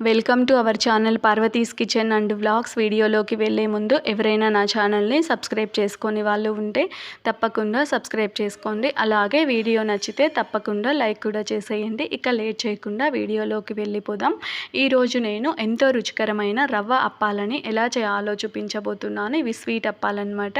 Welcome to our channel Parvati's kitchen and vlogs. వీడియోలోకి వెళ్ళే ముందు ఎవరైనా నా ఛానల్ని సబ్స్క్రైబ్ చేసుకొని వాళ్ళు ఉంటే తప్పకుండా సబ్స్క్రైబ్ చేసుకోండి. అలాగే వీడియో నచ్చితే తప్పకుండా లైక్ కూడా చేసేయండి. ఇక లేట్ చేయకుండా వీడియోలోకి వెళ్ళిపోదాం. ఈరోజు నేను ఎంతో రుచికరమైన రవ్వ అప్పాలని ఎలా చేయాలో చూపించబోతున్నాను. ఇవి స్వీట్ అప్పాలన్నమాట.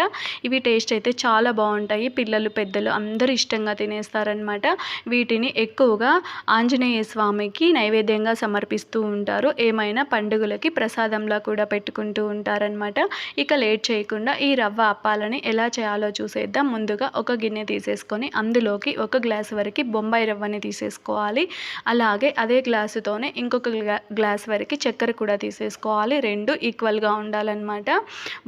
ఇవి టేస్ట్ అయితే చాలా బాగుంటాయి. పిల్లలు పెద్దలు అందరూ ఇష్టంగా తినేస్తారనమాట. వీటిని ఎక్కువగా ఆంజనేయ స్వామికి నైవేద్యంగా సమర్పిస్తూ ఉంటారు. ఏమైనా పండుగలకి ప్రసాదంలా కూడా పెట్టుకుంటూ ఉంటారనమాట. ఇక లేట్ చేయకుండా ఈ రవ్వ అప్పాలని ఎలా చేయాలో చూసేద్దాం. ముందుగా ఒక గిన్నె తీసేసుకొని అందులోకి 1 గ్లాసు వరకు బొంబాయి రవ్వని తీసేసుకోవాలి. అలాగే అదే గ్లాసుతోనే ఇంకొక గ్లాస్ వరకు చక్కెర కూడా తీసేసుకోవాలి. 2 ఈక్వల్గా ఉండాలన్నమాట.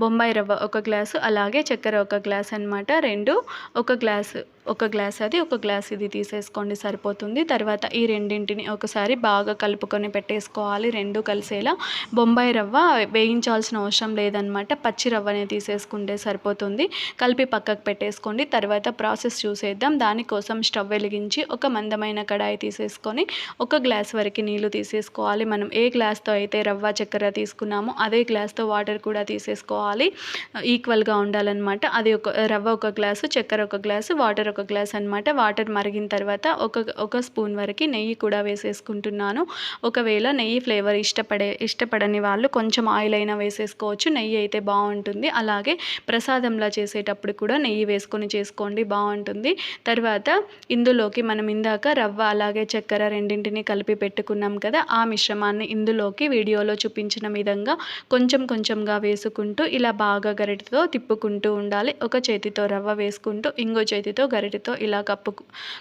బొంబాయి రవ్వ 1 గ్లాసు, అలాగే చక్కెర 1 గ్లాస్ అనమాట. 2 1 గ్లాసు, 1 గ్లాస్ అది 1 గ్లాస్ ఇది తీసేసుకోండి, సరిపోతుంది. తర్వాత ఈ రెండింటిని ఒకసారి బాగా కలుపుకొని పెట్టేసుకోవాలి. 2 కలిసేలా. బొంబాయి రవ్వ వేయించాల్సిన అవసరం లేదనమాట. పచ్చి రవ్వనే తీసేసుకుంటే సరిపోతుంది. కలిపి పక్కకు పెట్టేసుకోండి. తర్వాత ప్రాసెస్ చూసేద్దాం. దానికోసం స్టవ్ వెలిగించి ఒక మందమైన కడాయి తీసేసుకొని 1 గ్లాస్ వరకు నీళ్లు తీసేసుకోవాలి. మనం ఏ గ్లాస్తో అయితే రవ్వ చక్కెర తీసుకున్నామో అదే గ్లాస్తో వాటర్ కూడా తీసేసుకోవాలి. ఈక్వల్గా ఉండాలన్నమాట. అది రవ్వ 1 గ్లాసు, చక్కెర 1 గ్లాసు, వాటర్ 1 గ్లాస్ అనమాట. వాటర్ మరిగిన తర్వాత ఒక స్పూన్ వరకు నెయ్యి కూడా వేసేసుకుంటున్నాను. ఒకవేళ నెయ్యి ఫ్లేవర్ ఇష్టపడని వాళ్ళు కొంచెం ఆయిల్ అయినా వేసేసుకోవచ్చు. నెయ్యి అయితే బాగుంటుంది. అలాగే ప్రసాదంలా చేసేటప్పుడు కూడా నెయ్యి వేసుకొని చేసుకోండి, బాగుంటుంది. తర్వాత ఇందులోకి మనం ఇందాక రవ్వ అలాగే చక్కెర రెండింటిని కలిపి పెట్టుకున్నాం కదా, ఆ మిశ్రమాన్ని ఇందులోకి వీడియోలో చూపించిన విధంగా కొంచెం కొంచెంగా వేసుకుంటూ ఇలా బాగా గరిటెతో తిప్పుకుంటూ ఉండాలి. ఒక చేతితో రవ్వ వేసుకుంటూ ఇంకో చేతితో గరిటెతో ఇలా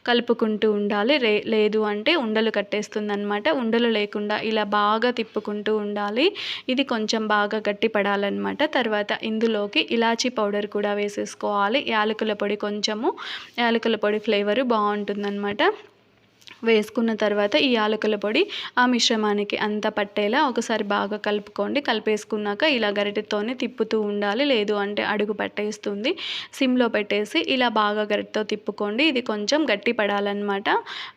కలుపుకుంటూ ఉండాలి. లేదు అంటే ఉండలు కట్టేస్తుంది అనమాట. ఉండలు లేకుండా ఇలా బాగా తిప్పుకుంటూ ఉండాలి. ఇది కొంచెం బాగా గట్టి పడాలన్నమాట. తర్వాత ఇందులోకి ఇలాచీ పౌడర్ కూడా వేసేసుకోవాలి. యాలకుల పొడి, కొంచెము యాలకుల పొడి ఫ్లేవరు బాగుంటుందన్నమాట. వేసుకున్న తర్వాత ఈ యాలకుల పొడి ఆ మిశ్రమానికి అంతా పట్టేలా ఒకసారి బాగా కలుపుకోండి. కలిపేసుకున్నాక ఇలా గరిటెతోనే తిప్పుతూ ఉండాలి. లేదు అంటే అడుగు పట్టేస్తుంది. సిమ్లో పెట్టేసి ఇలా బాగా గరిటెతో తిప్పుకోండి. ఇది కొంచెం గట్టి పడాలన్నమాట.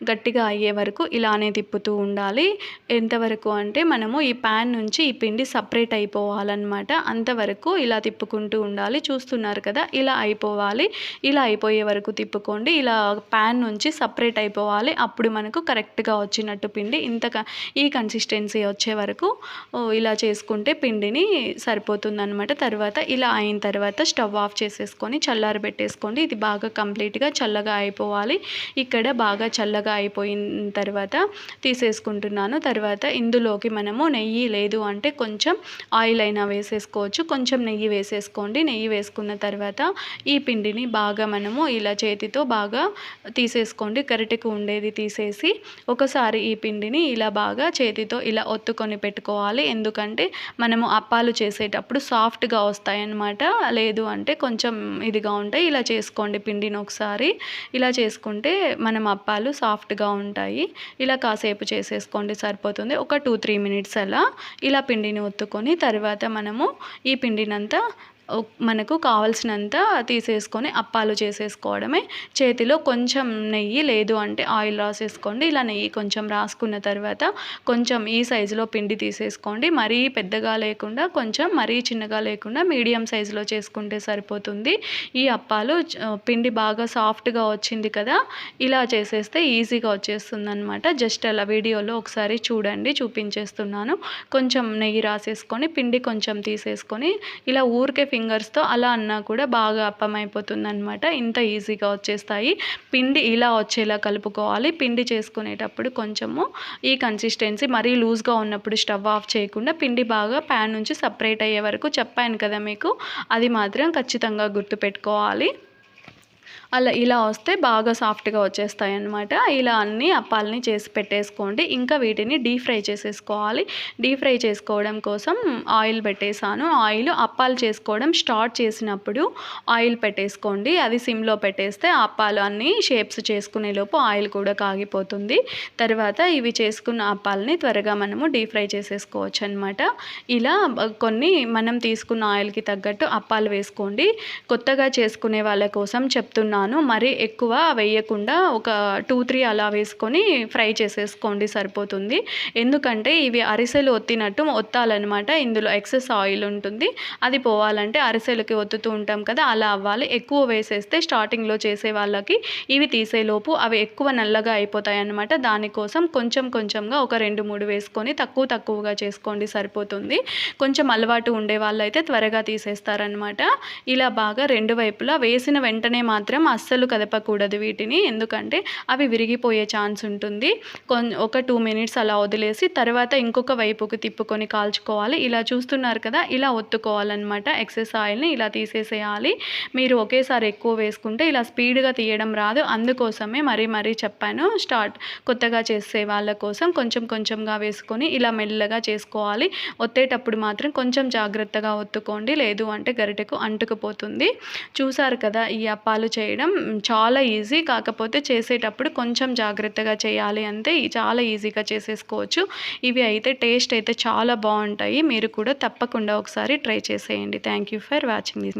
గట్టిగా అయ్యే వరకు ఇలానే తిప్పుతూ ఉండాలి. ఎంతవరకు అంటే మనము ఈ ప్యాన్ నుంచి ఈ పిండి సపరేట్ అయిపోవాలన్నమాట. అంతవరకు ఇలా తిప్పుకుంటూ ఉండాలి. చూస్తున్నారు కదా, ఇలా అయిపోవాలి. ఇలా అయిపోయే వరకు తిప్పుకోండి. ఇలా ప్యాన్ నుంచి సపరేట్ అయిపోవాలి. అప్పుడు మనకు కరెక్ట్గా వచ్చినట్టు పిండి. ఈ కన్సిస్టెన్సీ వచ్చే వరకు ఇలా చేసుకుంటే పిండిని సరిపోతుందన్నమాట. తర్వాత ఇలా అయిన తర్వాత స్టవ్ ఆఫ్ చేసేసుకొని చల్లారి పెట్టేసుకోండి. ఇది బాగా కంప్లీట్గా చల్లగా అయిపోవాలి. ఇక్కడ బాగా చల్లగా అయిపోయిన తర్వాత తీసేసుకుంటున్నాను. తర్వాత ఇందులోకి మనము నెయ్యి లేదు అంటే కొంచెం ఆయిల్ అయినా వేసేసుకోవచ్చు. కొంచెం నెయ్యి వేసేసుకోండి. నెయ్యి వేసుకున్న తర్వాత ఈ పిండిని బాగా మనము ఇలా చేతితో బాగా తీసేసుకోండి. గరిటెకు ఉండేది తీసేసి ఒకసారి ఈ పిండిని ఇలా బాగా చేతితో ఇలా ఒత్తుకొని పెట్టుకోవాలి. ఎందుకంటే మనము అప్పాలు చేసేటప్పుడు సాఫ్ట్గా వస్తాయన్నమాట. లేదు అంటే కొంచెం ఇదిగా ఉంటాయి. ఇలా చేసుకోండి పిండిని ఒకసారి. ఇలా చేసుకుంటే మనం అప్పాలు సాఫ్ట్గా ఉంటాయి. ఇలా కాసేపు చేసేసుకోండి, సరిపోతుంది. ఒక 2-3 మినిట్స్ అలా ఇలా పిండిని ఒత్తుకొని తర్వాత మనము ఈ పిండినంతా మనకు కావాల్సినంత తీసేసుకొని అప్పాలు చేసేసుకోవడమే. చేతిలో కొంచెం నెయ్యి లేదు అంటే ఆయిల్ రాసేసుకోండి. ఇలా నెయ్యి కొంచెం రాసుకున్న తర్వాత కొంచెం ఈ సైజులో పిండి తీసేసుకోండి. మరీ పెద్దగా లేకుండా కొంచెం మరీ చిన్నగా లేకుండా మీడియం సైజులో చేసుకుంటే సరిపోతుంది. ఈ అప్పాలు పిండి బాగా సాఫ్ట్గా వచ్చింది కదా, ఇలా చేసేస్తే ఈజీగా వచ్చేస్తుంది అనమాట. జస్ట్ అలా వీడియోలో ఒకసారి చూడండి, చూపించేస్తున్నాను. కొంచెం నెయ్యి రాసేసుకొని పిండి కొంచెం తీసేసుకొని ఇలా ఊరికే ఫింగర్స్తో అలా అన్నా కూడా బాగా అప్పం అయిపోతుంది అనమాట. ఇంత ఈజీగా వచ్చేస్తాయి. పిండి ఇలా వచ్చేలా కలుపుకోవాలి. పిండి చేసుకునేటప్పుడు కొంచెము ఈ కన్సిస్టెన్సీ మరీ లూజ్గా ఉన్నప్పుడు స్టవ్ ఆఫ్ చేయకుండా పిండి బాగా ప్యాన్ నుంచి సపరేట్ అయ్యే వరకు చెప్పాను కదా మీకు, అది మాత్రం ఖచ్చితంగా గుర్తుపెట్టుకోవాలి. ఇలా వస్తే బాగా సాఫ్ట్గా వచ్చేస్తాయి అన్నమాట. ఇలా అన్ని అప్పాలని చేసి పెట్టేసుకోండి. ఇంకా వీటిని డీప్ ఫ్రై చేసేసుకోవాలి. డీప్ ఫ్రై చేసుకోవడం కోసం ఆయిల్ పెట్టేసాను. ఆయిల్ అప్పాలు చేసుకోవడం స్టార్ట్ చేసినప్పుడు ఆయిల్ పెట్టేసుకోండి. అది సిమ్లో పెట్టేస్తే అప్పాలు అన్నీ షేప్స్ చేసుకునే లోపు ఆయిల్ కూడా కాగిపోతుంది. తర్వాత ఇవి చేసుకున్న అప్పాలని త్వరగా మనము డీప్ ఫ్రై చేసేసుకోవచ్చు అనమాట. ఇలా కొన్ని మనం తీసుకున్న ఆయిల్కి తగ్గట్టు అప్పాలు వేసుకోండి. కొత్తగా చేసుకునే వాళ్ళ కోసం చెప్తున్నాను. వేస్తున్నాను. మరీ ఎక్కువ వేయకుండా ఒక 2-3 అలా వేసుకొని ఫ్రై చేసేసుకోండి సరిపోతుంది. ఎందుకంటే ఇవి అరిసెలు ఒత్తినట్టు ఒత్తాలన్నమాట. ఇందులో ఎక్సెస్ ఆయిల్ ఉంటుంది. అది పోవాలంటే అరిసెలకి ఒత్తుతూ ఉంటాం కదా, అలా అవ్వాలి. ఎక్కువ వేసేస్తే స్టార్టింగ్లో చేసే వాళ్ళకి ఇవి తీసేలోపు అవి ఎక్కువ నల్లగా అయిపోతాయి అన్నమాట. దానికోసం కొంచెం కొంచెంగా ఒక 2-3 వేసుకొని తక్కువగా చేసుకోండి సరిపోతుంది. కొంచెం అలవాటు ఉండే వాళ్ళైతే త్వరగా తీసేస్తారనమాట. ఇలా బాగా రెండు వైపులా వేసిన వెంటనే మాత్రం అస్సలు కదపకూడదు వీటిని, ఎందుకంటే అవి విరిగిపోయే ఛాన్స్ ఉంటుంది. ఒక 2 మినిట్స్ అలా వదిలేసి తర్వాత ఇంకొక వైపుకి తిప్పుకొని కాల్చుకోవాలి. ఇలా చూస్తున్నారు కదా, ఇలా ఒత్తుకోవాలన్నమాట. ఎక్సెస్ ఆయిల్ని ఇలా తీసేసేయాలి. మీరు ఒకేసారి ఎక్కువ వేసుకుంటే ఇలా స్పీడ్గా తీయడం రాదు. అందుకోసమే మరీ చెప్పాను. కొత్తగా చేసే వాళ్ళ కోసం కొంచెంగా వేసుకొని ఇలా మెల్లగా చేసుకోవాలి. ఒత్తేటప్పుడు మాత్రం కొంచెం జాగ్రత్తగా ఒత్తుకోండి, లేదు అంటే గరిటెకు అంటుకుపోతుంది. చూసారు కదా, ఈ అప్పాలు చేయడం చాలా ఈజీ. కాకపోతే చేసేటప్పుడు కొంచెం జాగ్రత్తగా చేయాలి అంతే. చాలా ఈజీగా చేసేసుకోవచ్చు. ఇవి అయితే టేస్ట్ అయితే చాలా బాగుంటాయి. మీరు కూడా తప్పకుండా ఒకసారి ట్రై చేసేయండి. Thank you for watching this.